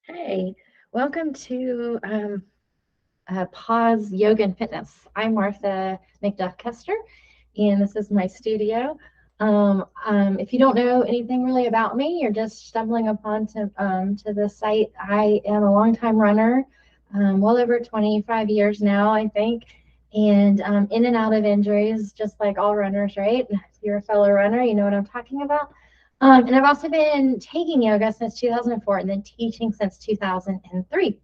Hey, welcome to Pause Yoga and Fitness. I'm Martha McDuff Kester, and this is my studio. If you don't know anything really about me, you're just stumbling upon to the site. I am a longtime runner, well over 25 years now, I think, and in and out of injuries, just like all runners, right? If you're a fellow runner, you know what I'm talking about. And I've also been taking yoga since 2004 and then teaching since 2003.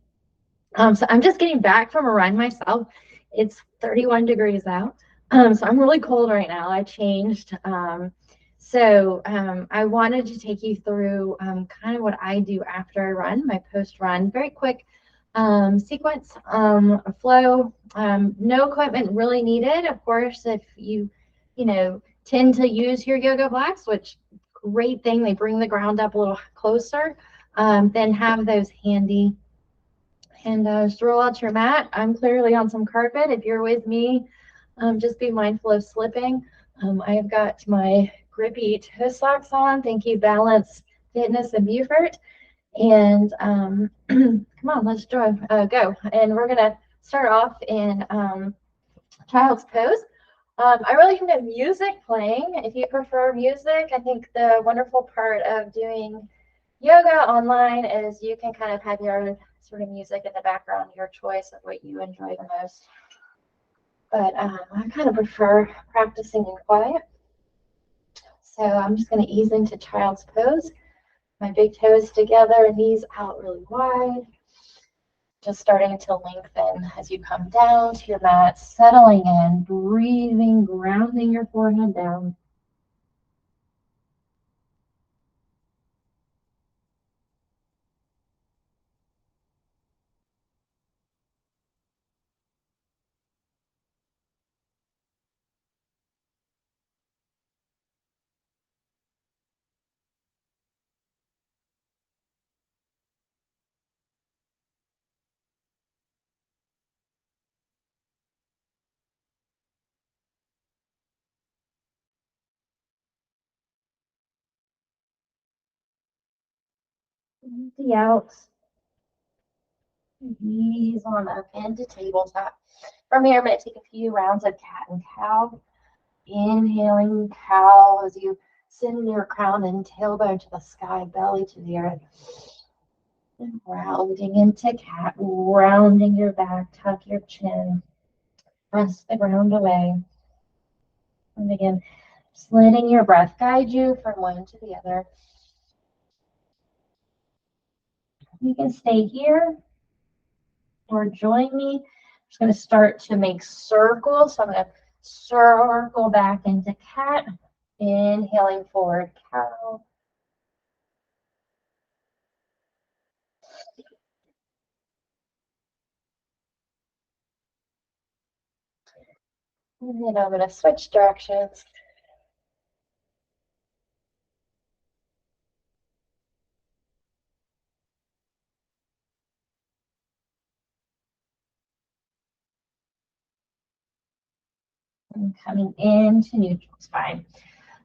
So I'm just getting back from a run myself. It's 31 degrees out. So I'm really cold right now. I changed. I wanted to take you through kind of what I do after I run, my post run, very quick sequence, flow, no equipment really needed. Of course, if you tend to use your yoga blocks, which great thing, they bring the ground up a little closer, then have those handy. And just roll out your mat. I'm clearly on some carpet. If you're with me, just be mindful of slipping. I've got my grippy toe socks on. Thank you, Balance Fitness in Beaufort. And come on, let's go. And we're going to start off in child's pose. I really have no music playing. If you prefer music, I think the wonderful part of doing yoga online is you can kind of have your own sort of music in the background, your choice of what you enjoy the most. But I kind of prefer practicing in quiet. So I'm just going to ease into child's pose. My big toes together, knees out really wide. Just starting to lengthen as you come down to your mat, settling in, breathing, grounding your forehead down. Empty out. Ease on up into tabletop. From here, I'm going to take a few rounds of cat and cow. Inhaling cow as you send your crown and tailbone to the sky, belly to the earth. And rounding into cat, rounding your back, tuck your chin, press the ground away. And again, just letting your breath guide you from one to the other. You can stay here or join me. I'm just going to start to make circles. So I'm going to circle back into cat, inhaling forward, cow. And then I'm going to switch directions. And coming into neutral spine.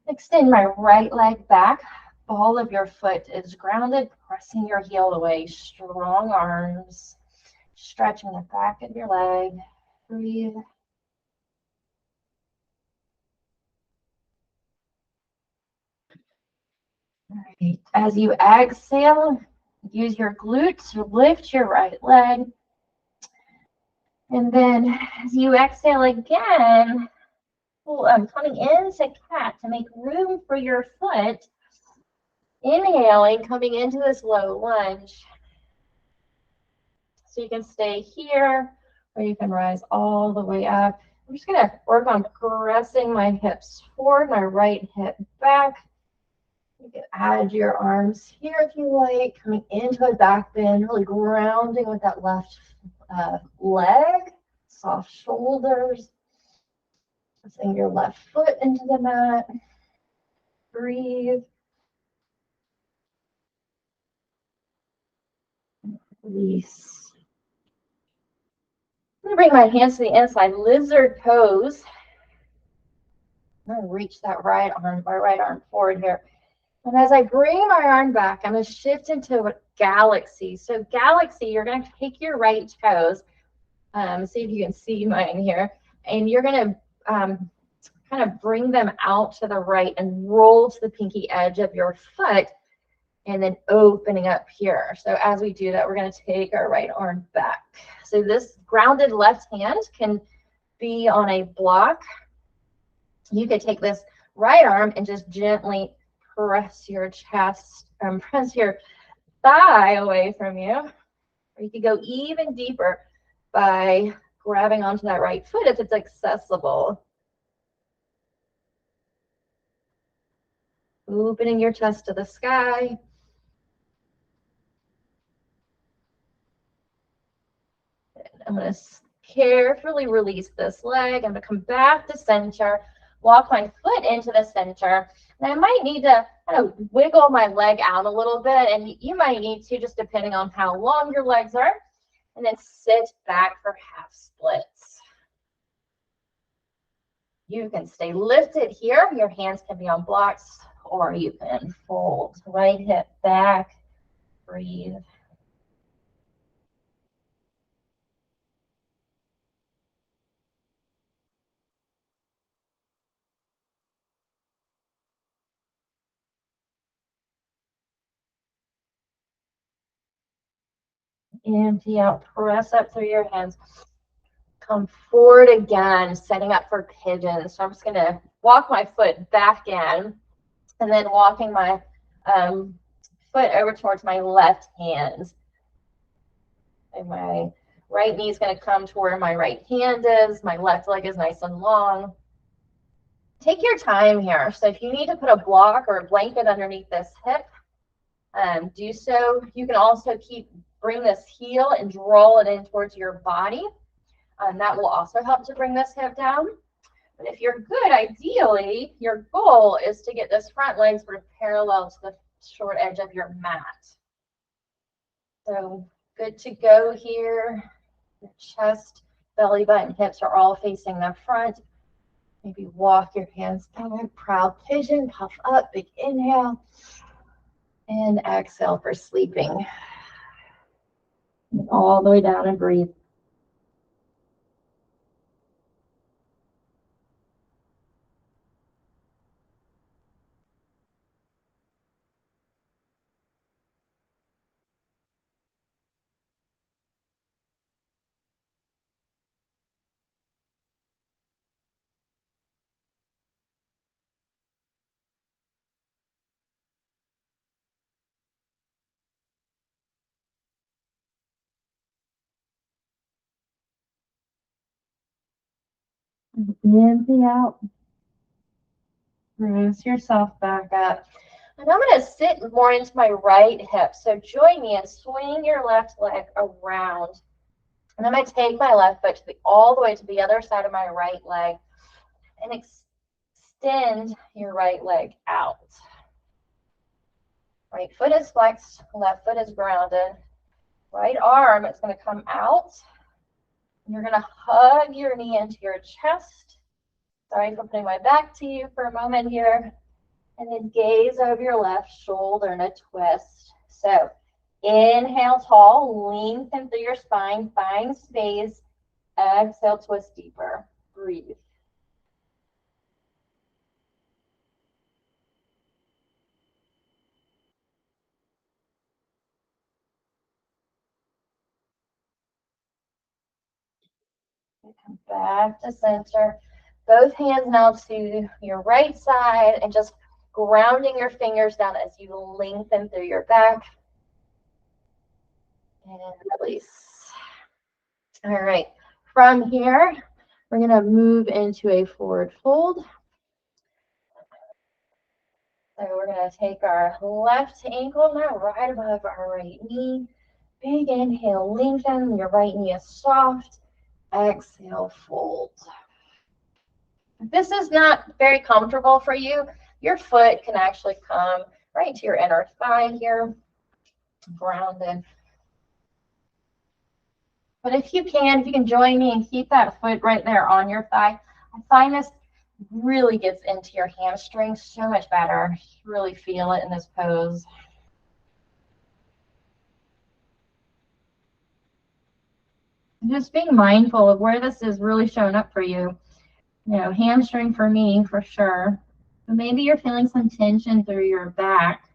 Extend my right leg back. Ball of your foot is grounded, pressing your heel away. Strong arms. Stretching the back of your leg. Breathe. All right. As you exhale, use your glutes to lift your right leg. And then as you exhale again, I'm coming into cat to make room for your foot. Inhaling, coming into this low lunge. So you can stay here or you can rise all the way up. I'm just going to work on pressing my hips forward, my right hip back. You can add your arms here if you like, coming into a back bend, really grounding with that left leg, soft shoulders. Pressing your left foot into the mat. Breathe. Release. I'm going to bring my hands to the inside, lizard pose. I'm going to reach that right arm, my right arm forward here. And as I bring my arm back, I'm going to shift into a galaxy. So galaxy, you're going to take your right toes. See if you can see mine here. And you're going to kind of bring them out to the right and roll to the pinky edge of your foot, and then opening up here. So as we do that, we're going to take our right arm back. So this grounded left hand can be on a block. You could take this right arm and just gently press your chest, press your thigh away from you. Or you could go even deeper by grabbing onto that right foot if it's accessible. Opening your chest to the sky. I'm going to carefully release this leg. I'm going to come back to center, walk my foot into the center. And I might need to kind of wiggle my leg out a little bit, and you might need to, just depending on how long your legs are. And then sit back for half splits. You can stay lifted here. Your hands can be on blocks, or you can fold. Right hip back. Breathe. Empty out. Press up through your hands. Come forward again, setting up for pigeon. So I'm just going to walk my foot back in, and then walking my foot over towards my left hand. And my right knee is going to come to where my right hand is. My left leg is nice and long. Take your time here. So if you need to put a block or a blanket underneath this hip, do so. You can also bring this heel and draw it in towards your body. That will also help to bring this hip down. But if you're good, ideally, your goal is to get this front leg sort of parallel to the short edge of your mat. So good to go here. Your chest, belly button, hips are all facing the front. Maybe walk your hands down, proud pigeon, puff up, big inhale. And exhale for sleeping. And all the way down and breathe. Empty out. Raise yourself back up. And I'm going to sit more into my right hip. So join me and swing your left leg around. And I'm going to take my left foot all the way to the other side of my right leg and extend your right leg out. Right foot is flexed, left foot is grounded. Right arm is going to come out. You're going to hug your knee into your chest. Sorry for putting my back to you for a moment here. And then gaze over your left shoulder in a twist. So inhale tall, lengthen through your spine, find space. Exhale, twist deeper. Breathe. Come back to center. Both hands now to your right side and just grounding your fingers down as you lengthen through your back. And release. All right. From here, we're going to move into a forward fold. So we're going to take our left ankle now right above our right knee. Big inhale, lengthen. Your right knee is soft. Exhale, fold. If this is not very comfortable for you, your foot can actually come right to your inner thigh here, grounded. But if you can join me and keep that foot right there on your thigh. I find this really gets into your hamstrings so much better. Really feel it in this pose. Just being mindful of where this is really showing up for you. You know, hamstring for me, for sure. But maybe you're feeling some tension through your back.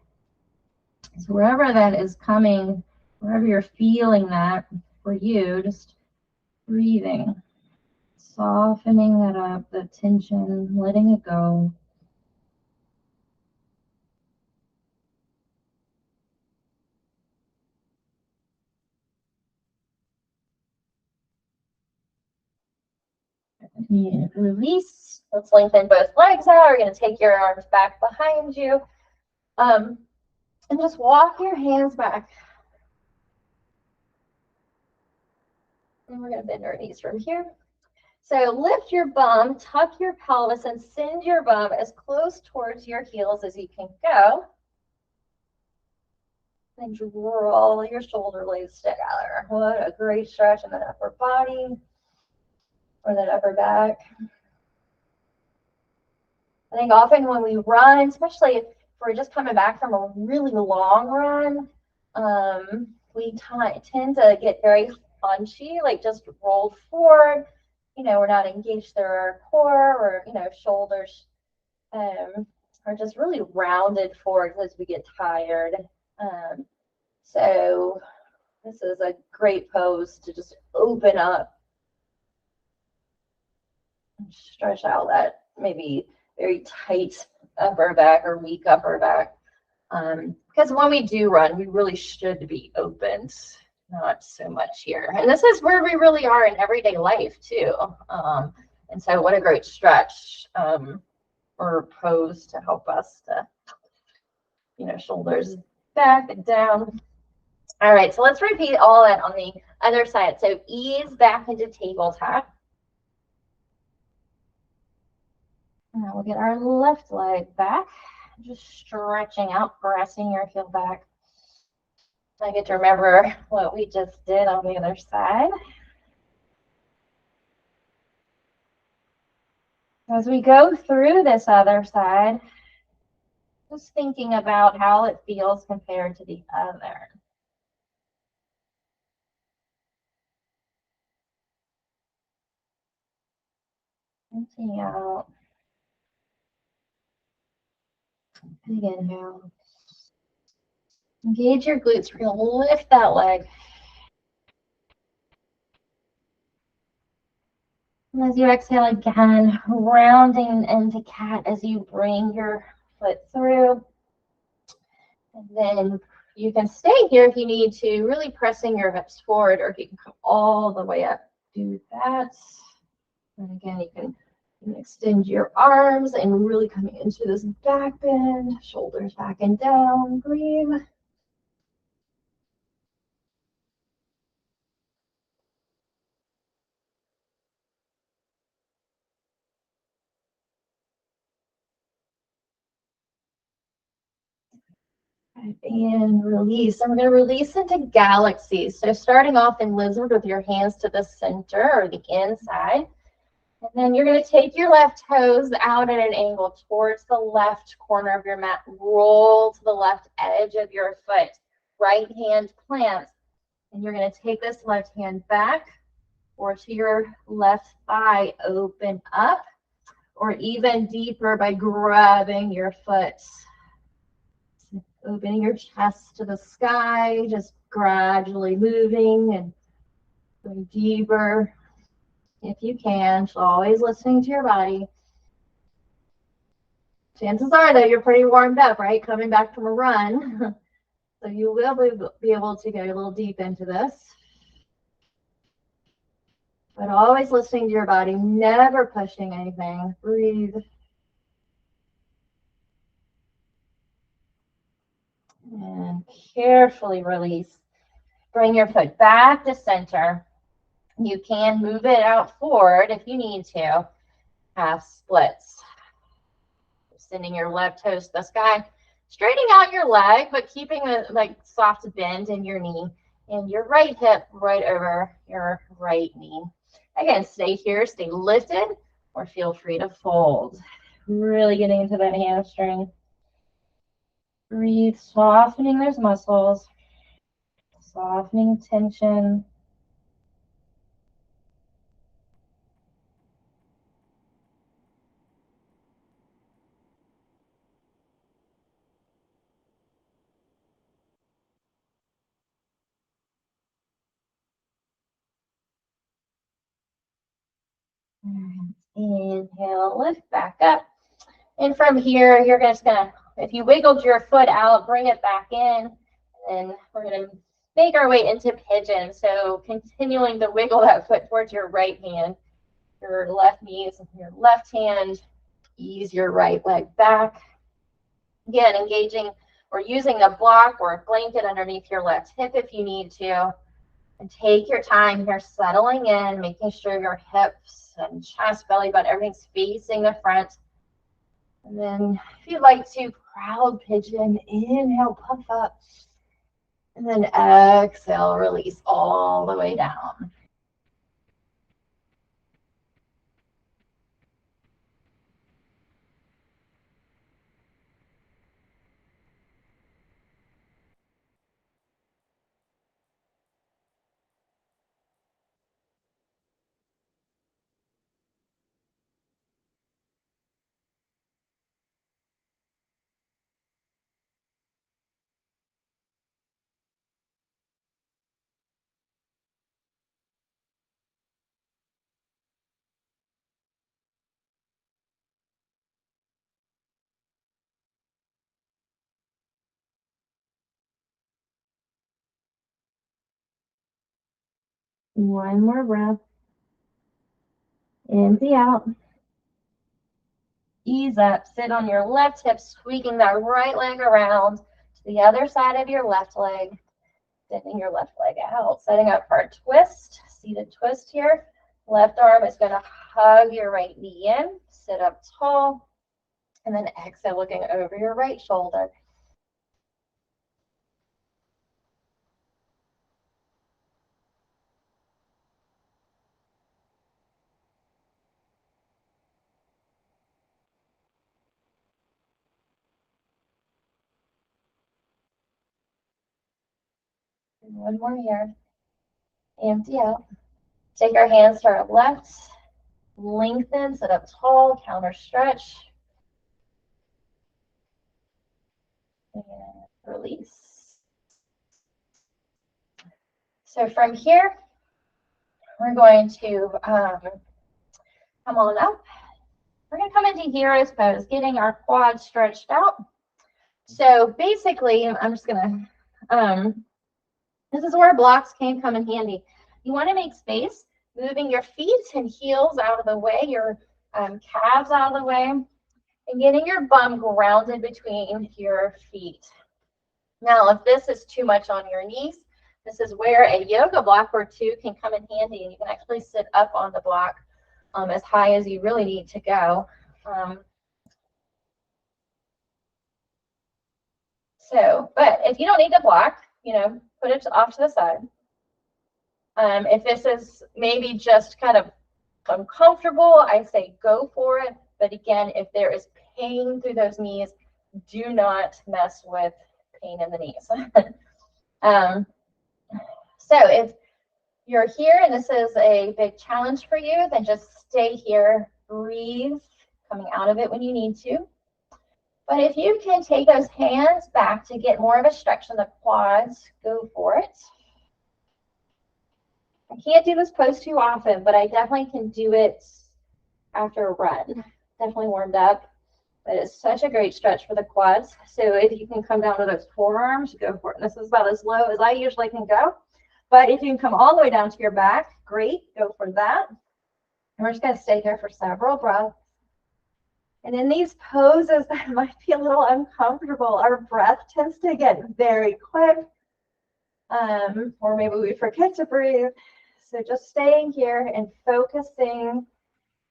So wherever that is coming, wherever you're feeling that for you, just breathing, softening that up, the tension, letting it go. Release. Let's lengthen both legs out. We're going to take your arms back behind you. And just walk your hands back. And we're going to bend our knees from here. So lift your bum, tuck your pelvis, and send your bum as close towards your heels as you can go. And draw your shoulder blades together. What a great stretch in the upper body or that upper back. I think often when we run, especially if we're just coming back from a really long run, we tend to get very hunchy, like just rolled forward. You know, we're not engaged through our core, or, you know, shoulders are just really rounded forward as we get tired. So this is a great pose to just open up and stretch out that maybe very tight upper back or weak upper back. Because when we do run, we really should be opened, not so much here. And this is where we really are in everyday life too. And so what a great stretch or pose to help us to, you know, shoulders back and down. All right, so let's repeat all that on the other side. So ease back into tabletop. Now we'll get our left leg back, just stretching out, pressing your heel back. I get to remember what we just did on the other side. As we go through this other side, just thinking about how it feels compared to the other. Emptying out. Big inhale. Engage your glutes. We're going to lift that leg. And as you exhale again, rounding into cat as you bring your foot through. And then you can stay here if you need to, really pressing your hips forward, or if you can come all the way up, do that. And again, you can extend your arms and really coming into this back bend, shoulders back and down, breathe. And release. And we're going to release into galaxies. So starting off in lizard with your hands to the center or the inside. And then you're going to take your left toes out at an angle towards the left corner of your mat. Roll to the left edge of your foot. Right hand plants. And you're going to take this left hand back or to your left thigh. Open up. Or even deeper by grabbing your foot. Opening your chest to the sky, just gradually moving and going deeper if you can. So always listening to your body. Chances are, though, you're pretty warmed up, right? Coming back from a run. So you will be able to go a little deep into this. But always listening to your body, never pushing anything. Breathe. And carefully release. Bring your foot back to center. You can move it out forward if you need to. Half splits. Sending your left toes to the sky. Straightening out your leg, but keeping a soft bend in your knee. And your right hip right over your right knee. Again, stay here, stay lifted. or feel free to fold. Really getting into that hamstring. Breathe, softening those muscles, softening tension. Inhale, lift back up. And from here, you're just gonna, if you wiggled your foot out, bring it back in. And we're gonna make our way into pigeon. So continuing to wiggle that foot towards your right hand, your left knee, your left hand, ease your right leg back. Again, engaging or using a block or a blanket underneath your left hip if you need to. And take your time here, settling in, making sure your hips and chest, belly button, everything's facing the front. And then if you'd like to, proud pigeon, inhale, puff up. And then exhale, release all the way down. One more breath. Empty out. Ease up. Sit on your left hip, squeaking that right leg around to the other side of your left leg. Sending your left leg out. Setting up for a twist. Seated twist here. Left arm is going to hug your right knee in. Sit up tall. And then exhale, looking over your right shoulder. And one more here. Empty out. Take our hands to our left. Lengthen, sit up tall, counter stretch. And release. So from here, we're going to come on up. We're going to come into hero's pose, getting our quads stretched out. So basically, I'm just going to, this is where blocks can come in handy. You want to make space, moving your feet and heels out of the way, your calves out of the way, and getting your bum grounded between your feet. Now, if this is too much on your knees, this is where a yoga block or two can come in handy, and you can actually sit up on the block as high as you really need to go. But if you don't need the block, put it off to the side. If this is maybe just kind of uncomfortable, I say go for it. But again, if there is pain through those knees, do not mess with pain in the knees. So if you're here and this is a big challenge for you, then just stay here, breathe, coming out of it when you need to. But if you can take those hands back to get more of a stretch in the quads, go for it. I can't do this pose too often, but I definitely can do it after a run. Definitely warmed up, but it's such a great stretch for the quads. So if you can come down to those forearms, go for it. And this is about as low as I usually can go. But if you can come all the way down to your back, great, go for that. And we're just going to stay here for several breaths. And in these poses that might be a little uncomfortable, our breath tends to get very quick. Or maybe we forget to breathe. So just staying here and focusing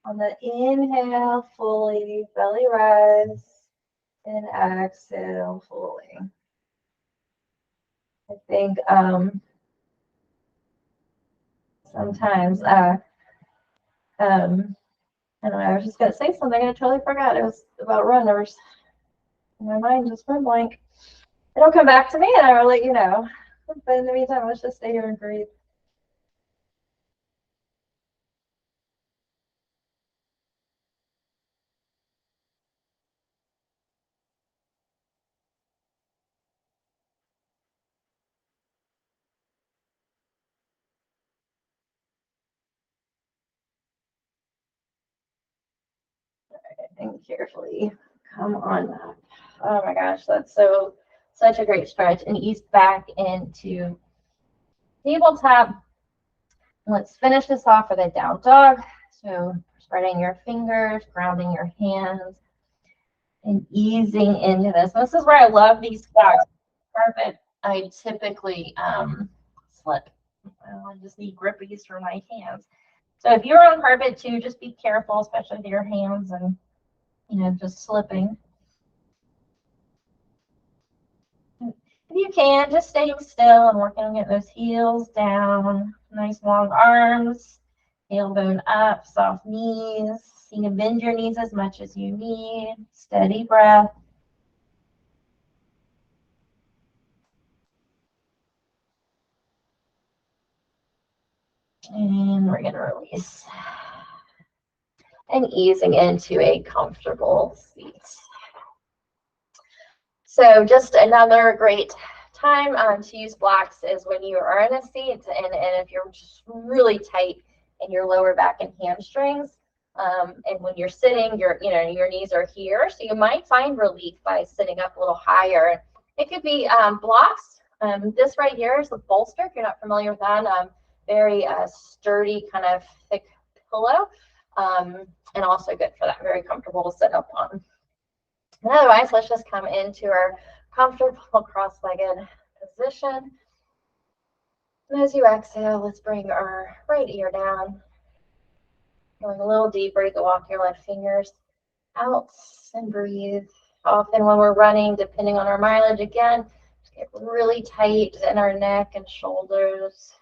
on the inhale fully, belly rise, and exhale fully. I think sometimes I don't know, I was just going to say something and I totally forgot. It was about runners. My mind just went blank. It'll come back to me and I will let you know. But in the meantime, let's just stay here and breathe. And carefully come on up. Oh my gosh, that's such a great stretch. And ease back into tabletop. Let's finish this off with a down dog. So spreading your fingers, grounding your hands, and easing into this. This is where I love these squats. Carpet, I typically slip. I just need grippies for my hands. So if you're on carpet too, just be careful, especially with your hands and just slipping. If you can, just staying still and working on getting those heels down. Nice long arms, tailbone up, soft knees. You can bend your knees as much as you need. Steady breath. And we're going to release. And easing into a comfortable seat. So just another great time to use blocks is when you are in a seat and if you're just really tight in your lower back and hamstrings. And when you're sitting, your knees are here. So you might find relief by sitting up a little higher. It could be blocks. This right here is the bolster, if you're not familiar with that. Very sturdy, kind of thick pillow. And also good for that, very comfortable to sit up on. And otherwise, let's just come into our comfortable cross-legged position. And as you exhale, let's bring our right ear down. Going a little deeper, you can walk your left fingers out and breathe. Often when we're running, depending on our mileage, again, just get really tight in our neck and shoulders.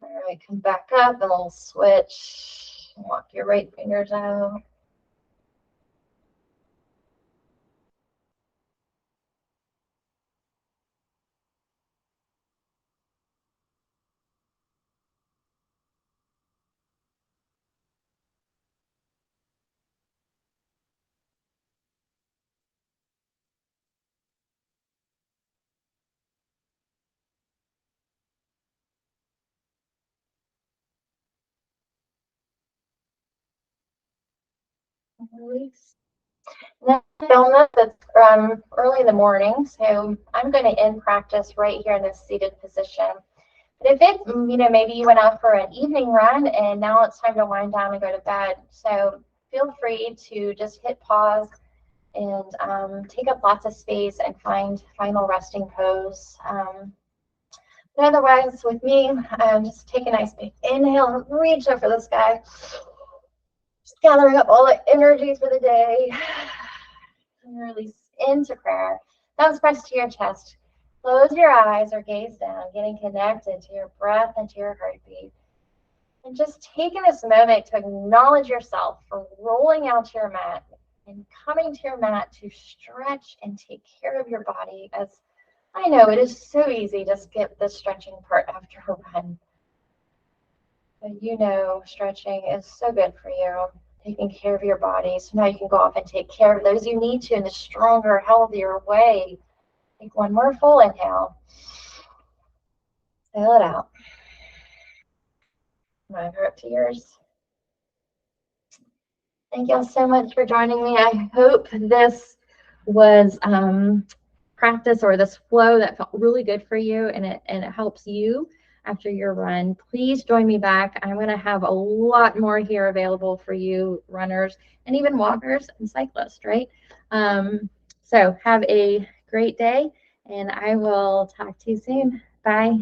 All right, come back up and we'll switch. Walk your right fingers out. Release. Illness that's early in the morning, so I'm going to end practice right here in this seated position. But if it's, maybe you went out for an evening run and now it's time to wind down and go to bed, so feel free to just hit pause and take up lots of space and find final resting pose. But otherwise, with me, just take a nice big inhale and reach up for the sky. Just gathering up all the energy for the day. And release into prayer. Thumbs pressed to your chest. Close your eyes or gaze down, getting connected to your breath and to your heartbeat. And just taking this moment to acknowledge yourself for rolling out to your mat and coming to your mat to stretch and take care of your body. As I know it is so easy to skip the stretching part after a run. But stretching is so good for you. Taking care of your body. So now you can go off and take care of those you need to in a stronger, healthier way. Take one more full inhale. Exhale it out. My heart to yours. Thank y'all so much for joining me. I hope this was practice or this flow that felt really good for you and it helps you after your run. Please join me back. I'm going to have a lot more here available for you runners and even walkers and cyclists, right? So have a great day and I will talk to you soon. Bye.